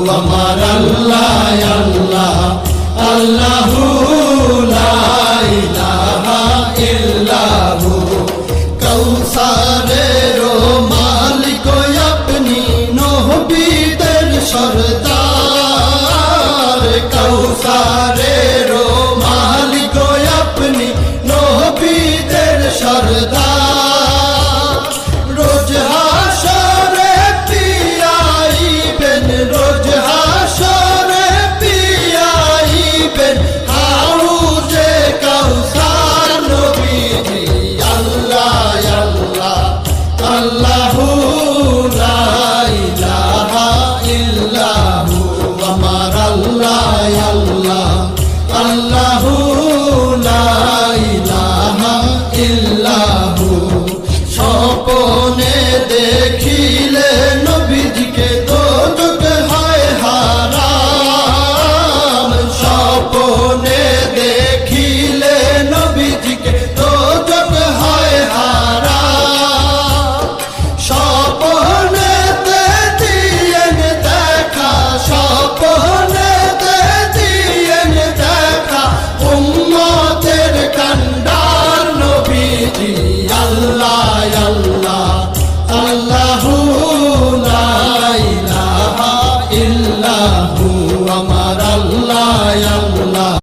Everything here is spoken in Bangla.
আমার আল্লাহ আল্লাহ আল্লাহু লা ইলাহা ইল্লাহু কৌসারের মালিক আপনি নবীদের সরদার কৌসারের মালিক আপনি নবীদের সরদার